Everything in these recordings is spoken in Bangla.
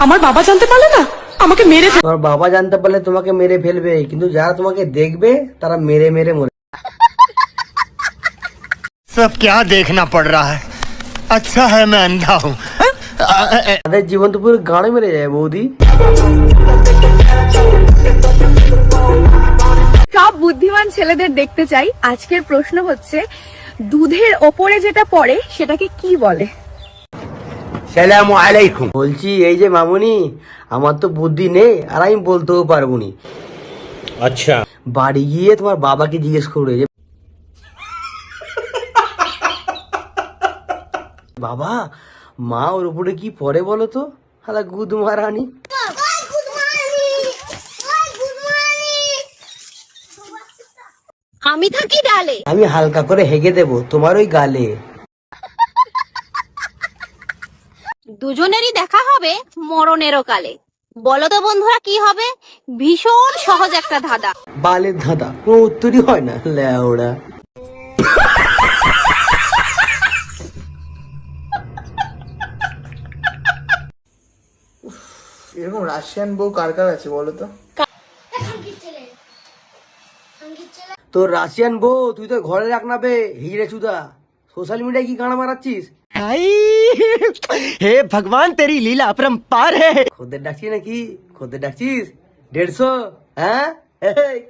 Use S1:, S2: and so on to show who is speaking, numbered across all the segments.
S1: আমার বাবা জানতে পারলে না আমাকে মেরে
S2: তোমার বাবা জানতে পারলে তোমাকে মেরে ফেলবে, কিন্তু যারা তোমাকে দেখবে তারা মেরে মেরে মরে।
S3: सब क्या देखना पड़ रहा है, अच्छा है मैं अंधा हूँ।
S2: তাদের জীবন তো পুরো গাড়ে মেরে যায় বৌদি।
S4: সব বুদ্ধিমান ছেলেদের দেখতে চাই। আজকের প্রশ্ন হচ্ছে, দুধের ওপরে যেটা পড়ে সেটাকে কি বলে?
S2: সালামু আলাইকুম। বলছি এই যে মামুনি, আমার তো বুদ্ধি নেই আর আমি বলতেও পারবো নি।
S3: अच्छा,
S2: বাড়ি গিয়ে তোমার বাবাকে জিজ্ঞেস করবে যে বাবা মা ওর উপরে কি পরে বলো তো, হালা গুদ মারানি।
S4: আমি থাকি ডালে।
S2: আমি হালকা করে হেগে দেবো তোমার ওই গালে।
S4: দুজনেরই দেখা হবে মরণেরও কালে। বলো তো বন্ধুরা কি হবে? ভীষণ সহজ একটা ধাঁধা।
S2: বালের ধাঁধা, কোনো উত্তরই হয় না লেওড়া।
S5: এরকম রাশিয়ান বউ কার কার আছে বলো তো?
S2: তোর রাশিয়ান বউ তুই তো ঘরে রাখ না বে হিরে চুদা, সোশ্যাল মিডিয়ায় কি গানা মারাচ্ছিস?
S3: हे भगवान तेरी लीला अपरंपार है।
S2: খদ্দের ডাকছিস নাকি? খদ্দের ডাকছিস? 150? হ্যাঁ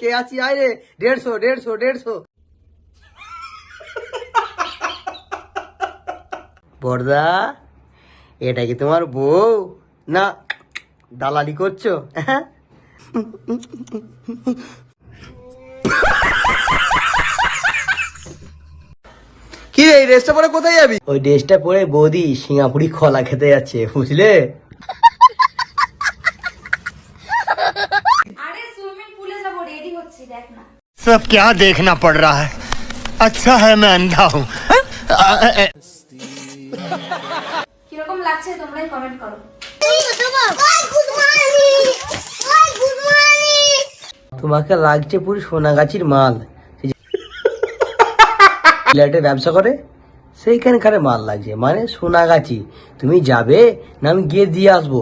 S2: কে আছি আয় রে। 150 বর্দা, এটা কি তোমার বউ না দালালি করছো?
S5: কি রে, এই রেস্টটা পরে কোথায় যাবি?
S2: ওই ড্রেসটা পরে বৌদি সিঙ্গাপুরি খোলা খেতে যাচ্ছে, বুঝলে?
S4: আরে সুইমিং পুলে যাব, রেডি হচ্ছি, দেখ না।
S3: सब क्या देखना पड़ रहा है, अच्छा है मैं अंधा हूँ।
S4: কিরকম লাগছে তোমরাই কমেন্ট করো।
S2: তোমাকে লাগছে পুরো সোনাগাছির মাল। ফ্ল্যাটে ব্যবসা করে সেইখানকার মাল লাগছে, মানে সোনাগাছি। তুমি যাবে না আমি গিয়ে দিয়ে আসবো?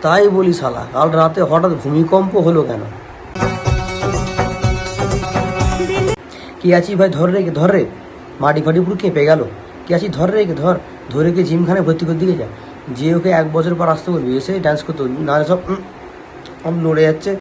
S2: তাই বলি শালা, কাল রাতে হঠাৎ ভূমিকম্প হলো কেন? কি আছি ভাই, ধর রে মাটি ফাটি পুরো কেঁপে গেল। কি আছি ধর ধরে কে জিমখানে ভর্তি করে দিকে যা, যে ওকে 1 বছর পর আসতে বলবি, এসে ডান্স করতে বলবি, নাহলে সব লড়ে যাচ্ছে।